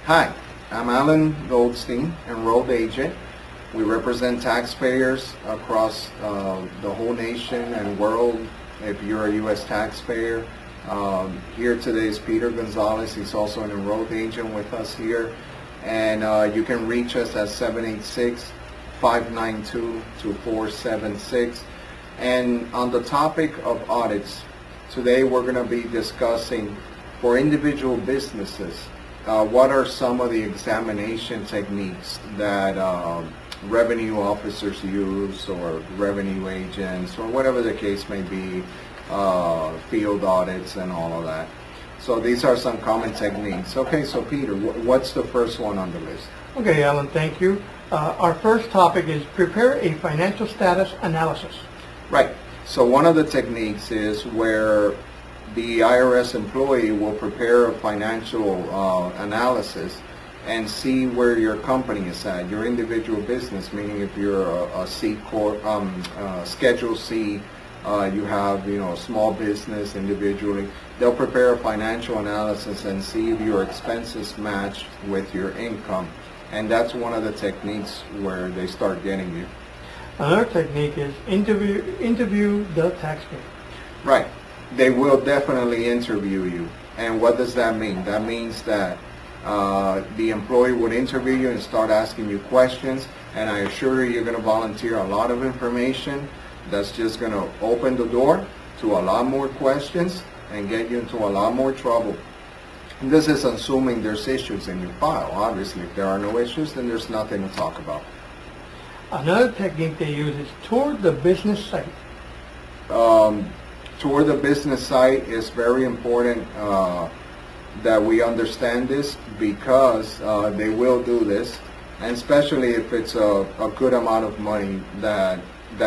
Hi, I'm Alan Goldstein, enrolled agent. We represent taxpayers across the whole nation and world if you're a U.S. taxpayer. Here today is Peter Gonzalez. He's also an enrolled agent with us here. And you can reach us at 786-592-2476. And on the topic of audits, today we're going to be discussing for individual businesses, what are some of the examination techniques that revenue officers use, or revenue agents, or whatever the case may be, field audits and all of that. So these are some common techniques. Okay, so Peter, what's the first one on the list? Okay, Alan, thank you. Our first topic is prepare a financial status analysis. Right. So one of the techniques is where the IRS employee will prepare a financial analysis and see where your company is at, your individual business, meaning if you're a C Corp, Schedule C, you have, a small business individually, they'll prepare a financial analysis and see if your expenses match with your income. And that's one of the techniques where they start getting you. Another technique is interview the taxpayer. Right. They will definitely interview you. And what does that mean? That means that the employee would interview you and start asking you questions, and I assure you, you're going to volunteer a lot of information that's just going to open the door to a lot more questions and get you into a lot more trouble. And this is assuming there's issues in your file. Obviously, if there are no issues, then there's nothing to talk about. Another technique they use is tour the business site. Tour the business site is very important that we understand this, because they will do this, and especially if it's a good amount of money that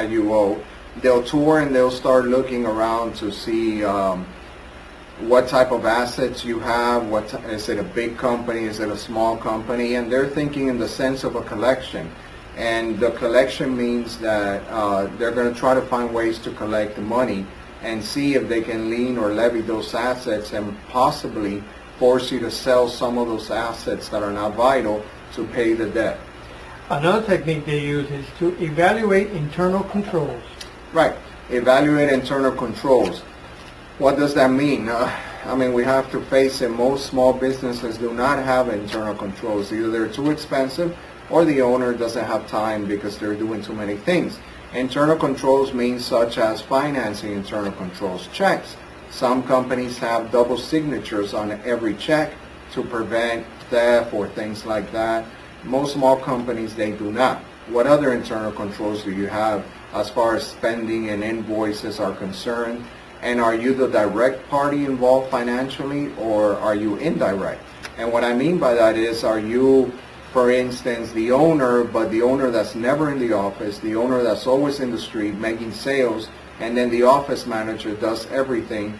you owe. They'll tour and they'll start looking around to see what type of assets you have. Is it a big company? Is it a small company? And they're thinking in the sense of a collection. And the collection means that they're going to try to find ways to collect the money and see if they can lien or levy those assets and possibly force you to sell some of those assets that are not vital to pay the debt. Another technique they use is to evaluate internal controls. Right. Evaluate internal controls. What does that mean? We have to face it. Most small businesses do not have internal controls. Either they're too expensive or the owner doesn't have time because they're doing too many things. Internal controls mean such as financing internal controls, checks. Some companies have double signatures on every check to prevent theft or things like that. Most small companies, they do not. What other internal controls do you have as far as spending and invoices are concerned? And are you the direct party involved financially, or are you indirect? And what I mean by that is, are you, for instance, the owner, but the owner that's never in the office, the owner that's always in the street making sales, and then the office manager does everything,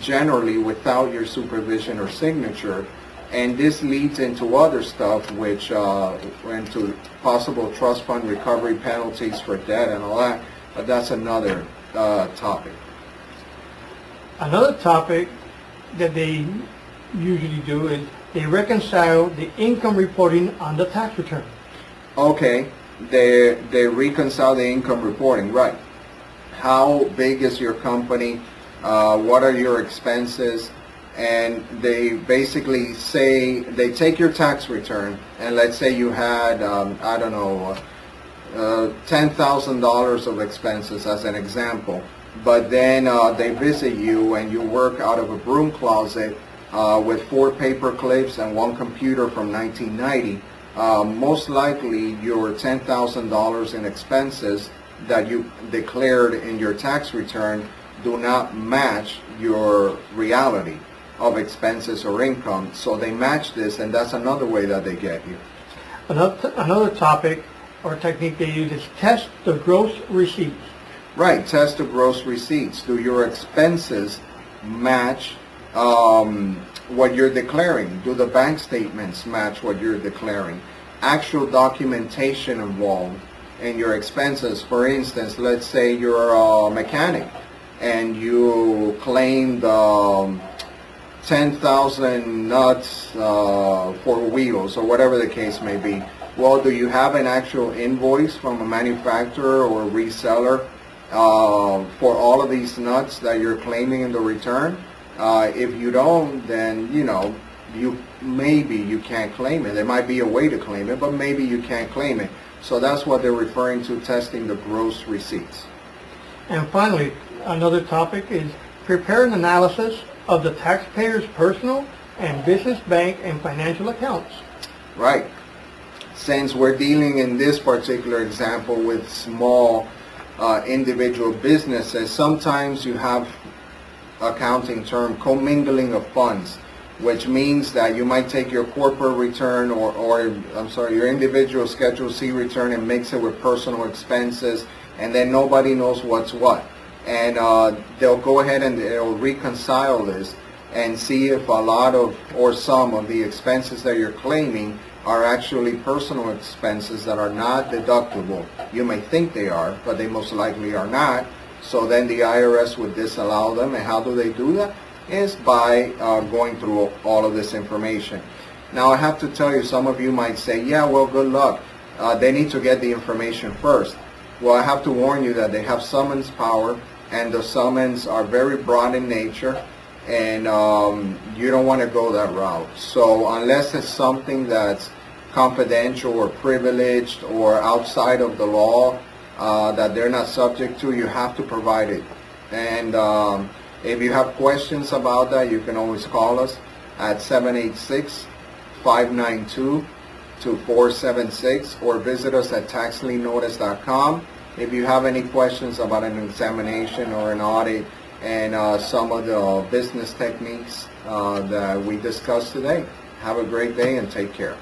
generally without your supervision or signature. And this leads into other stuff, which into possible trust fund recovery penalties for debt and all that. But that's another topic. Another topic that they usually do is they reconcile the income reporting on the tax return. Okay, they reconcile the income reporting, right. How big is your company? What are your expenses? And they basically say, they take your tax return, and let's say you had, $10,000 of expenses as an example, but then they visit you and you work out of a broom closet with 4 paper clips and 1 computer from 1990. Most likely your $10,000 in expenses that you declared in your tax return do not match your reality of expenses or income. So they match this, and that's another way that they get you. Another topic or technique they use is test the gross receipts. Right, test the gross receipts. Do your expenses match what you're declaring? Do the bank statements match what you're declaring? Actual documentation involved in your expenses. For instance, let's say you're a mechanic and you claimed 10,000 nuts for wheels or whatever the case may be. Well, do you have an actual invoice from a manufacturer or a reseller for all of these nuts that you're claiming in the return? If you don't, then, you know, maybe you can't claim it. There might be a way to claim it, but maybe you can't claim it. So that's what they're referring to, testing the gross receipts. And finally, another topic is prepare an analysis of the taxpayer's personal and business bank and financial accounts. Right. Since we're dealing in this particular example with small individual businesses, sometimes you have accounting term commingling of funds, which means that you might take your corporate return or your individual Schedule C return and mix it with personal expenses, and then nobody knows what's what. And they'll go ahead and they'll reconcile this and see if a lot of or some of the expenses that you're claiming are actually personal expenses that are not deductible. You may think they are, but they most likely are not. So then the IRS would disallow them. And how do they do that? Is by going through all of this information. Now I have to tell you, some of you might say, yeah, well, good luck. They need to get the information first. Well, I have to warn you that they have summons power, and the summons are very broad in nature, and you don't want to go that route. So unless it's something that's confidential or privileged or outside of the law that they're not subject to, you have to provide it. And if you have questions about that, you can always call us at 786-592-2476 or visit us at taxliennotice.com. If you have any questions about an examination or an audit and some of the business techniques that we discussed today, have a great day and take care.